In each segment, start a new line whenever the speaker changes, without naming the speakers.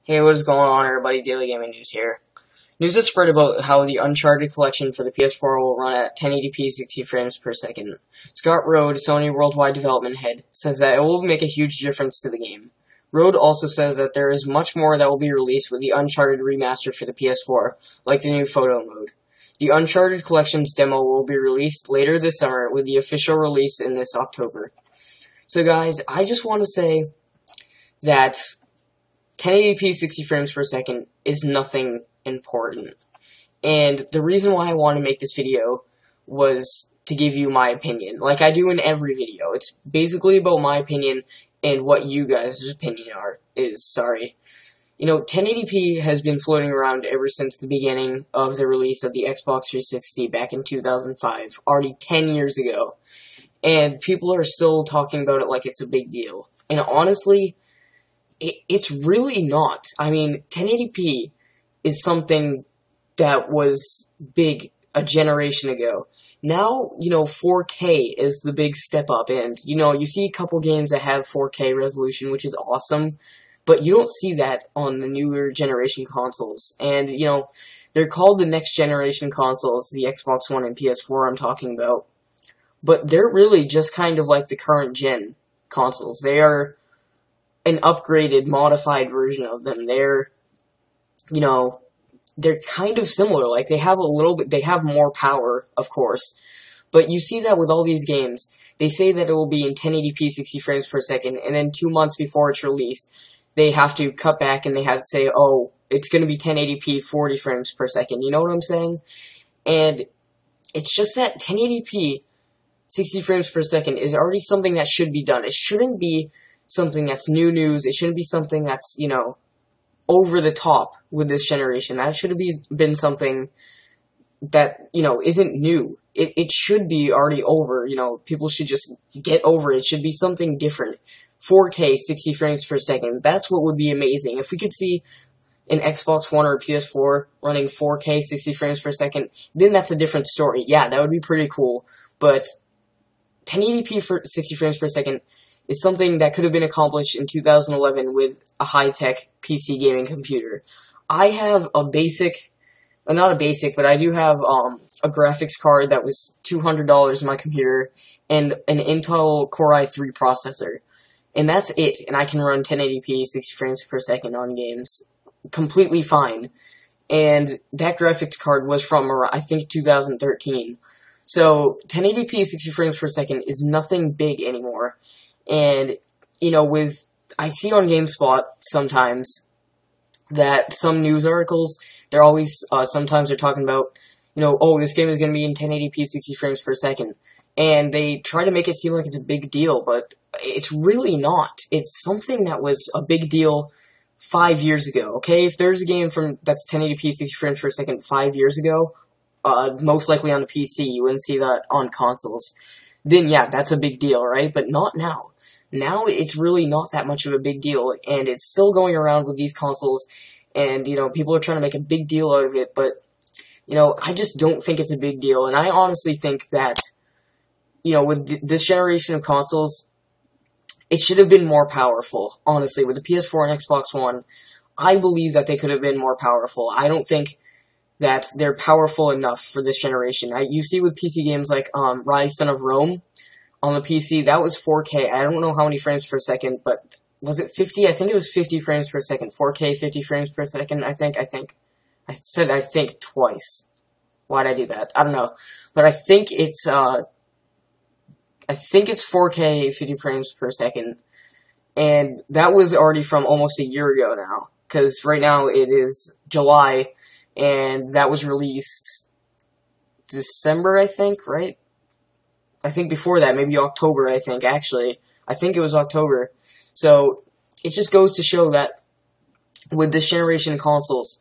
Hey, what is going on, everybody? Daily Gaming News here. News has spread about how the Uncharted collection for the PS4 will run at 1080p 60 frames per second. Scott Rode, Sony Worldwide Development Head, says that it will make a huge difference to the game. Rode also says that there is much more that will be released with the Uncharted remaster for the PS4, like the new photo mode. The Uncharted collection's demo will be released later this summer, with the official release in this October. So guys, I just want to say that 1080p 60 frames per second is nothing important. And the reason why I want to make this video was to give you my opinion, like I do in every video. It's basically about my opinion and what you guys' opinion is. You know, 1080p has been floating around ever since the beginning of the release of the Xbox 360 back in 2005, already 10 years ago. And people are still talking about it like it's a big deal. And honestly, it's really not. I mean, 1080p is something that was big a generation ago. Now, 4K is the big step up, and, you see a couple games that have 4K resolution, which is awesome, but you don't see that on the newer generation consoles. And, they're called the next generation consoles, the Xbox One and PS4 I'm talking about, but they're really just kind of like the current gen consoles. They are an upgraded, modified version of them. They're kind of similar. Like, they have more power, of course, but you see that with all these games. They say that it will be in 1080p 60 frames per second, and then 2 months before it's released, they have to cut back and they have to say, oh, it's going to be 1080p 40 frames per second. You know what I'm saying? And it's just that 1080p 60 frames per second is already something that should be done. It shouldn't be something that's new news. It shouldn't be something that's, over the top with this generation. That should have been something that, isn't new. It should be already over. People should just get over it. It should be something different. 4K 60 frames per second. That's what would be amazing. If we could see an Xbox One or a PS4 running 4K 60 frames per second, then that's a different story. Yeah, that would be pretty cool. But 1080p for 60 frames per second is something that could have been accomplished in 2011 with a high-tech PC gaming computer. I have a basic, not a basic, but I do have a graphics card that was $200 in my computer and an Intel Core i3 processor. And that's it, and I can run 1080p 60 frames per second on games completely fine. And that graphics card was from, I think, 2013. So 1080p 60 frames per second is nothing big anymore. And, I see on GameSpot sometimes that some news articles, they're always, sometimes they're talking about, oh, this game is going to be in 1080p 60 frames per second. And they try to make it seem like it's a big deal, but it's really not. It's something that was a big deal 5 years ago, okay? If there's a game that's 1080p 60 frames per second 5 years ago, most likely on the PC, you wouldn't see that on consoles. Then yeah, that's a big deal, right? But not now. Now it's really not that much of a big deal, and it's still going around with these consoles, and, people are trying to make a big deal out of it, but, I just don't think it's a big deal, and I honestly think that, with this generation of consoles, it should have been more powerful, honestly. With the PS4 and Xbox One, I believe that they could have been more powerful. I don't think that they're powerful enough for this generation. You see with PC games like Rise Son of Rome on the PC, that was 4K. I don't know how many frames per second, but was it 50? I think it was 50 frames per second. 4K 50 frames per second, I think. I said I think twice. Why'd I do that? I don't know. But I think it's 4K 50 frames per second. And that was already from almost a year ago now. Because right now it is July, and that was released December, I think, right? I think before that, maybe October, actually. I think it was October. So, it just goes to show that with this generation of consoles,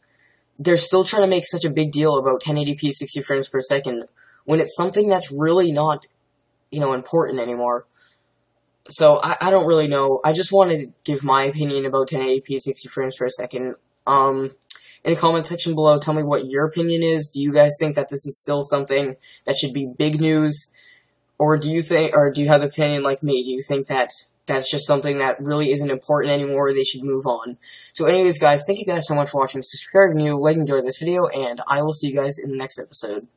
they're still trying to make such a big deal about 1080p 60 frames per second, when it's something that's really not, important anymore. So, I don't really know. I just wanted to give my opinion about 1080p 60 frames per second. In the comment section below, tell me what your opinion is. Do you guys think that this is still something that should be big news? Or do you have an opinion like me? Do you think that that's just something that really isn't important anymore. They should move on. So anyways, guys, thank you guys so much for watching. Subscribe if you like and enjoyed this video, and I will see you guys in the next episode.